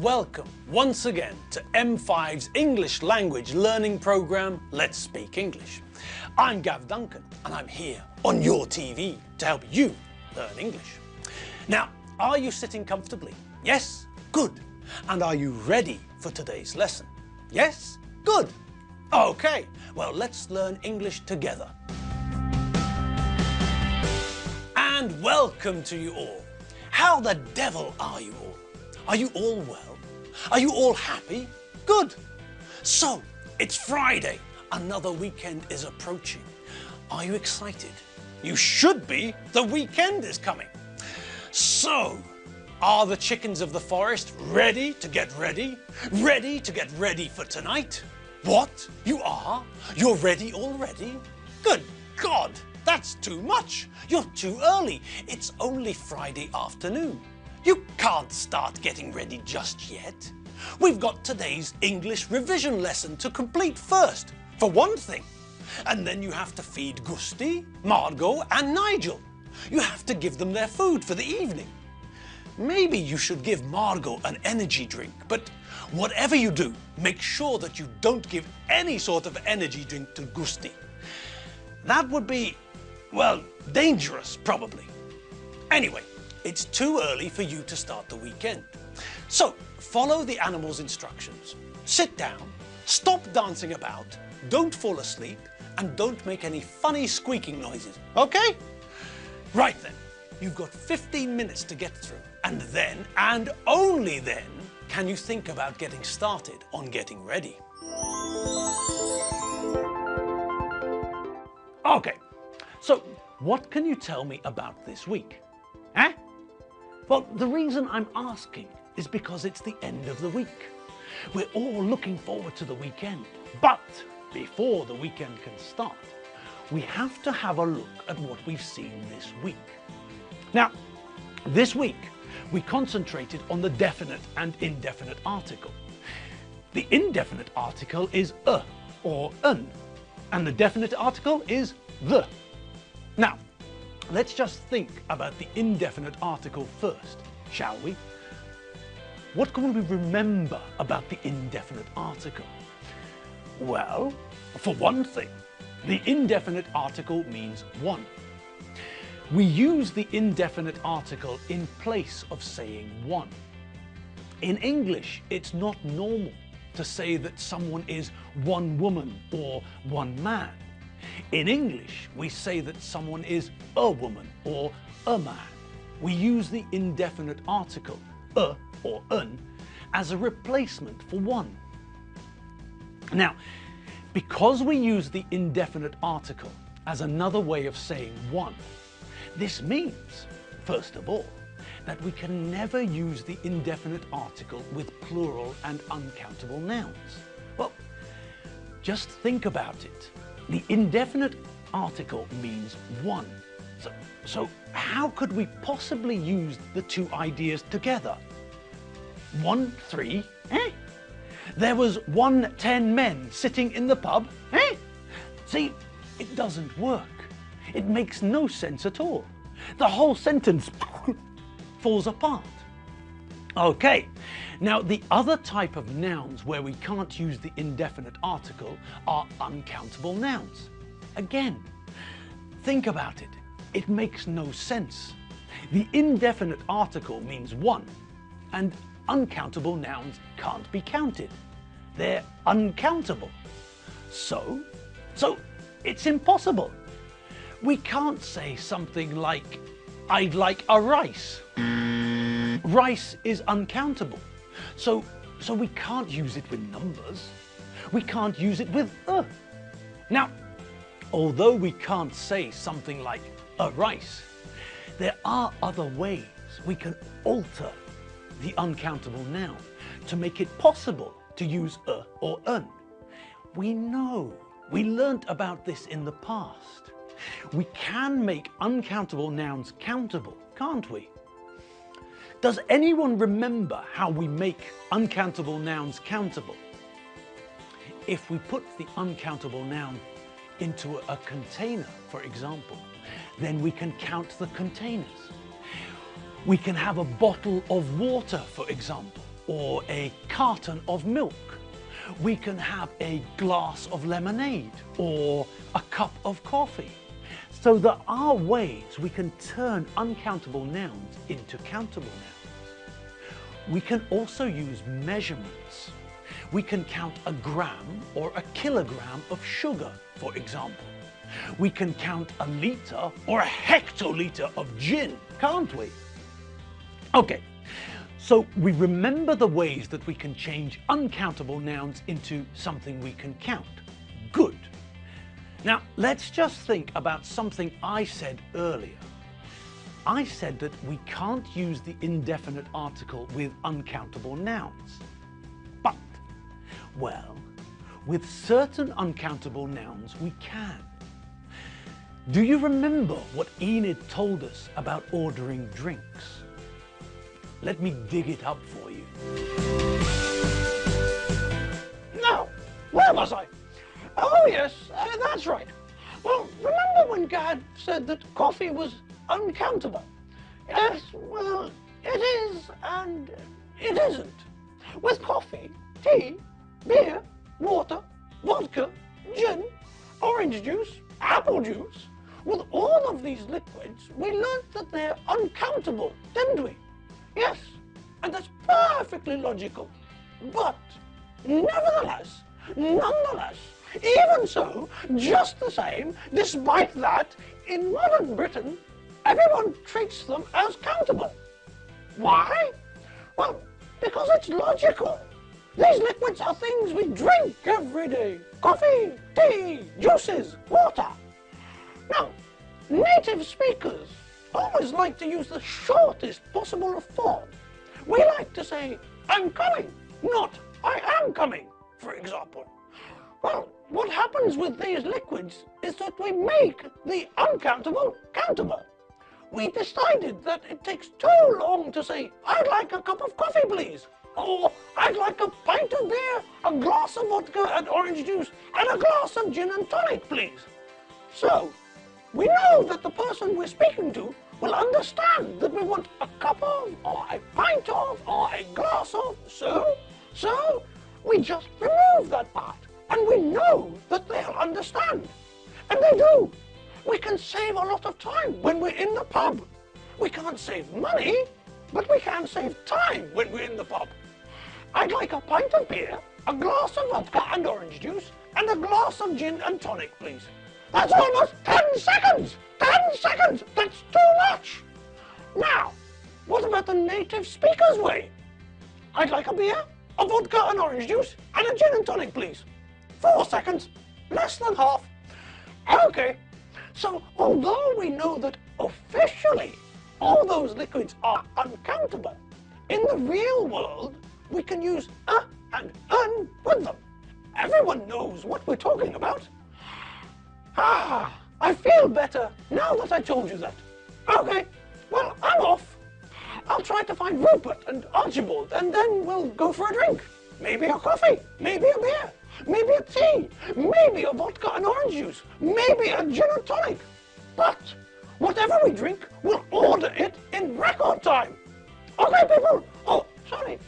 Welcome once again to M5's English language learning program, Let's Speak English. I'm Gav Duncan and I'm here on your TV to help you learn English. Now, are you sitting comfortably? Yes? Good. And are you ready for today's lesson? Yes? Good. Okay, well, let's learn English together. And welcome to you all. How the devil are you all? Are you all well? Are you all happy? Good. So, it's Friday. Another weekend is approaching. Are you excited? You should be. The weekend is coming. So, are the chickens of the forest ready to get ready? Ready to get ready for tonight? What? You are? You're ready already? Good God, that's too much. You're too early. It's only Friday afternoon. You can't start getting ready just yet. We've got today's English revision lesson to complete first, for one thing. And then you have to feed Gusti, Margot and Nigel. You have to give them their food for the evening. Maybe you should give Margot an energy drink, but whatever you do, make sure that you don't give any sort of energy drink to Gusti. That would be, well, dangerous, probably. Anyway, it's too early for you to start the weekend. So, follow the animal's instructions. Sit down, stop dancing about, don't fall asleep, and don't make any funny squeaking noises, okay? Right then, you've got 15 minutes to get through, and then, and only then, can you think about getting started on getting ready. Okay, so what can you tell me about this week? Eh? Well, the reason I'm asking is because it's the end of the week. We're all looking forward to the weekend. But before the weekend can start, we have to have a look at what we've seen this week. Now, this week, we concentrated on the definite and indefinite article. The indefinite article is or un, and the definite article is the. Now, let's just think about the indefinite article first, shall we? What can we remember about the indefinite article? Well, for one thing, the indefinite article means one. We use the indefinite article in place of saying one. In English, it's not normal to say that someone is one woman or one man. In English, we say that someone is a woman or a man. We use the indefinite article, or un, as a replacement for one. Now, because we use the indefinite article as another way of saying one, this means, first of all, that we can never use the indefinite article with plural and uncountable nouns. Well, just think about it. The indefinite article means one. So how could we possibly use the two ideas together? 1, 3, eh? There was 110 men sitting in the pub, eh? See, it doesn't work. It makes no sense at all. The whole sentence falls apart. Okay, now the other type of nouns where we can't use the indefinite article are uncountable nouns. Again, think about it. It makes no sense. The indefinite article means one, and uncountable nouns can't be counted. They're uncountable. So it's impossible. We can't say something like, I'd like a rice. Rice is uncountable. So we can't use it with numbers. We can't use it with Now, although we can't say something like a rice, there are other ways we can alter the uncountable noun to make it possible to use or un. We know, we learnt about this in the past. We can make uncountable nouns countable, can't we? Does anyone remember how we make uncountable nouns countable? If we put the uncountable noun into a container, for example, then we can count the containers. We can have a bottle of water, for example, or a carton of milk. We can have a glass of lemonade or a cup of coffee. So there are ways we can turn uncountable nouns into countable nouns. We can also use measurements. We can count a gram or a kilogram of sugar, for example. We can count a litre or a hectoliter of gin, can't we? Okay, so we remember the ways that we can change uncountable nouns into something we can count. Good. Now, let's just think about something I said earlier. I said that we can't use the indefinite article with uncountable nouns. But, well, with certain uncountable nouns we can. Do you remember what Enid told us about ordering drinks? Let me dig it up for you. Now, where was I? Oh yes, that's right. Well, remember when Gad said that coffee was uncountable? Yes, well, it is and it isn't. With coffee, tea, beer, water, vodka, gin, orange juice, apple juice, with all of these liquids, we learnt that they're uncountable, didn't we? Yes, and that's perfectly logical. But, nevertheless, nonetheless, even so, just the same, despite that, in modern Britain, everyone treats them as countable. Why? Well, because it's logical. These liquids are things we drink every day. Coffee, tea, juices, water. Now, native speakers always like to use the shortest possible form. We like to say, I'm coming, not I am coming, for example. Well, what happens with these liquids is that we make the uncountable countable. We decided that it takes too long to say, I'd like a cup of coffee, please. Or, I'd like a pint of beer, a glass of vodka and orange juice, and a glass of gin and tonic, please. So, we know that the person we're speaking to will understand that we want a cup of, or a pint of, or a glass of. So, we just remove that part. And we know that they'll understand. And they do. We can save a lot of time when we're in the pub. We can't save money, but we can save time when we're in the pub. I'd like a pint of beer, a glass of vodka and orange juice, and a glass of gin and tonic, please. That's almost 10 seconds! 10 seconds! That's too much! Now, what about the native speaker's way? I'd like a beer, a vodka and orange juice, and a gin and tonic, please. 4 seconds, less than half. Okay, so although we know that officially all those liquids are uncountable, in the real world we can use and un with them. Everyone knows what we're talking about. I feel better now that I told you that. Okay, well, I'm off. I'll try to find Rupert and Archibald, and then we'll go for a drink. Maybe a coffee, maybe a beer, maybe a tea, maybe a vodka and orange juice, maybe a gin and tonic. But whatever we drink, we'll order it in record time. Okay, people? Oh, sorry,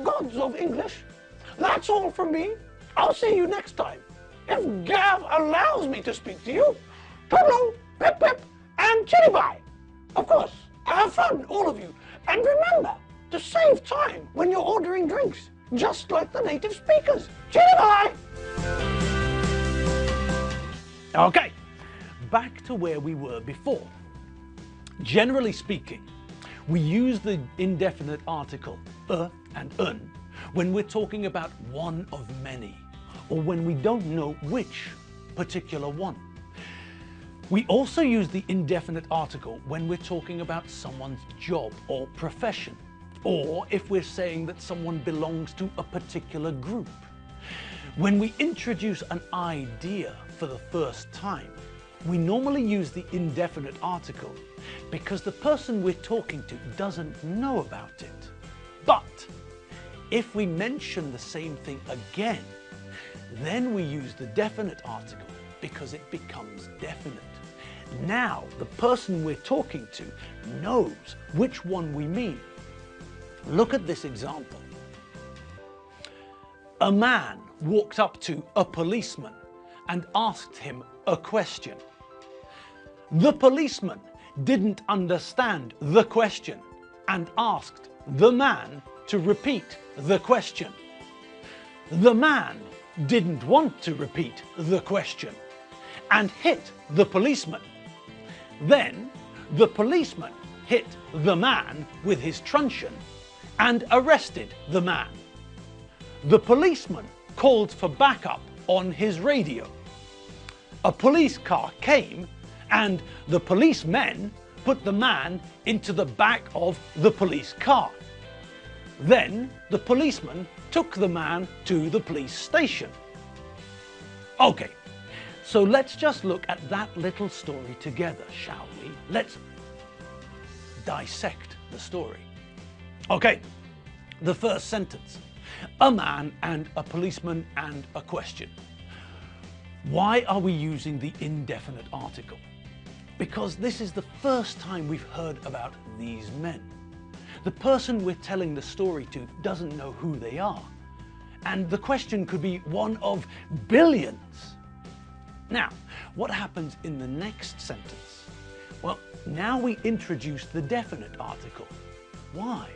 gods of English. That's all from me. I'll see you next time. If Gav allows me to speak to you. Toodaloo, pip pip, and chitty bye. Of course, have fun, all of you. And remember to save time when you're ordering drinks, just like the native speakers. Chitty bye! Okay, back to where we were before. Generally speaking, we use the indefinite article and un when we're talking about one of many, or when we don't know which particular one. We also use the indefinite article when we're talking about someone's job or profession, or if we're saying that someone belongs to a particular group. When we introduce an idea for the first time, we normally use the indefinite article because the person we're talking to doesn't know about it. But if we mention the same thing again, then we use the definite article because it becomes definite. Now the person we're talking to knows which one we mean. Look at this example. A man walked up to a policeman and asked him a question. The policeman didn't understand the question and asked the man to repeat the question. The man didn't want to repeat the question and hit the policeman. Then the policeman hit the man with his truncheon and arrested the man. The policeman called for backup on his radio. A police car came and the policemen put the man into the back of the police car. Then the policeman took the man to the police station. Okay, so let's just look at that little story together, shall we? Let's dissect the story. Okay, the first sentence. A man and a policeman and a question. Why are we using the indefinite article? Because this is the first time we've heard about these men. The person we're telling the story to doesn't know who they are. And the question could be one of billions. Now, what happens in the next sentence? Well, now we introduce the definite article. Why?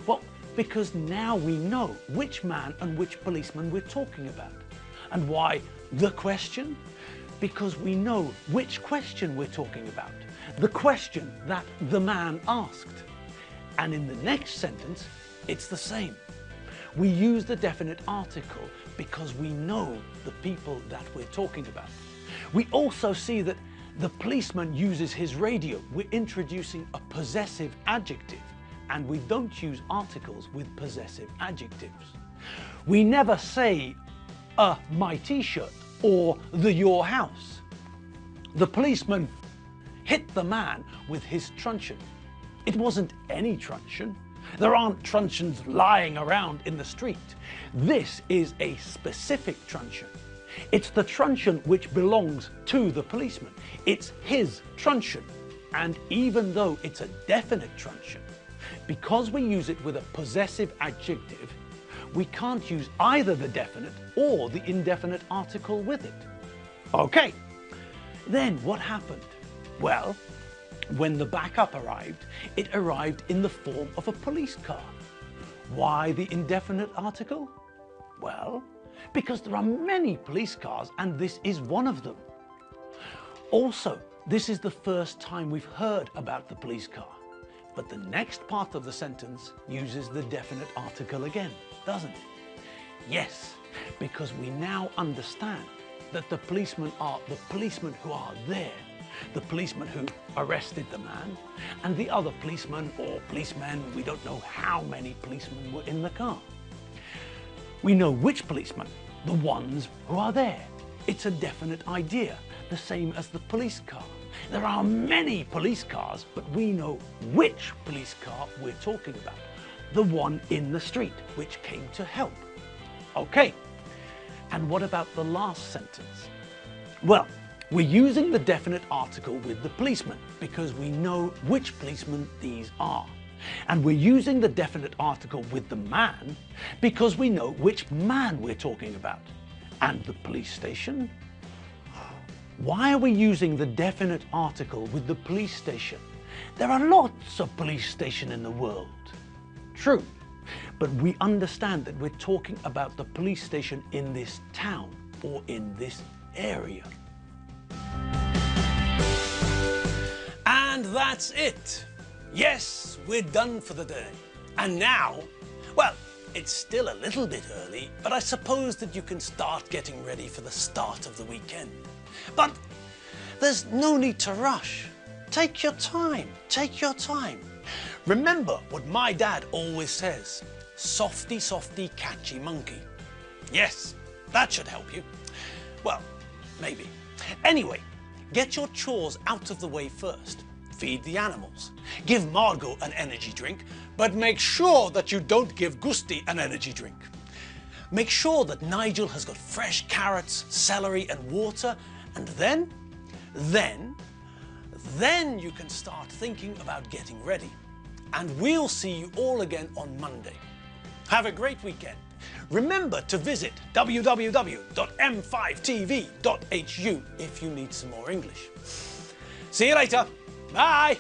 Well, because now we know which man and which policeman we're talking about. And why the question? Because we know which question we're talking about. The question that the man asked. And in the next sentence, it's the same. We use the definite article because we know the people that we're talking about. We also see that the policeman uses his radio. We're introducing a possessive adjective, and we don't use articles with possessive adjectives. We never say my t-shirt or your house. The policeman hit the man with his truncheon. It wasn't any truncheon. There aren't truncheons lying around in the street. This is a specific truncheon. It's the truncheon which belongs to the policeman. It's his truncheon. And even though it's a definite truncheon, because we use it with a possessive adjective, we can't use either the definite or the indefinite article with it. Okay, then what happened? Well, when the backup arrived, it arrived in the form of a police car. Why the indefinite article? Well, because there are many police cars and this is one of them. Also, this is the first time we've heard about the police car. But the next part of the sentence uses the definite article again, doesn't it? Yes, because we now understand that the policemen are the policemen who are there, the policeman who arrested the man, and the other policeman or policemen, we don't know how many policemen were in the car. We know which policemen, the ones who are there. It's a definite idea, the same as the police car. There are many police cars, but we know which police car we're talking about. The one in the street, which came to help. Okay, and what about the last sentence? Well, we're using the definite article with the policeman because we know which policeman these are. And we're using the definite article with the man because we know which man we're talking about. And the police station? Why are we using the definite article with the police station? There are lots of police stations in the world. True, but we understand that we're talking about the police station in this town or in this area. And that's it. Yes, we're done for the day. And now, well, it's still a little bit early, but I suppose that you can start getting ready for the start of the weekend. But there's no need to rush. Take your time, take your time. Remember what my dad always says, softy, softy, catchy monkey. Yes, that should help you. Well, maybe. Anyway, get your chores out of the way first. Feed the animals. Give Margot an energy drink, but make sure that you don't give Gusti an energy drink. Make sure that Nigel has got fresh carrots, celery and water, and then you can start thinking about getting ready. And we'll see you all again on Monday. Have a great weekend. Remember to visit www.m5tv.hu if you need some more English. See you later. Bye.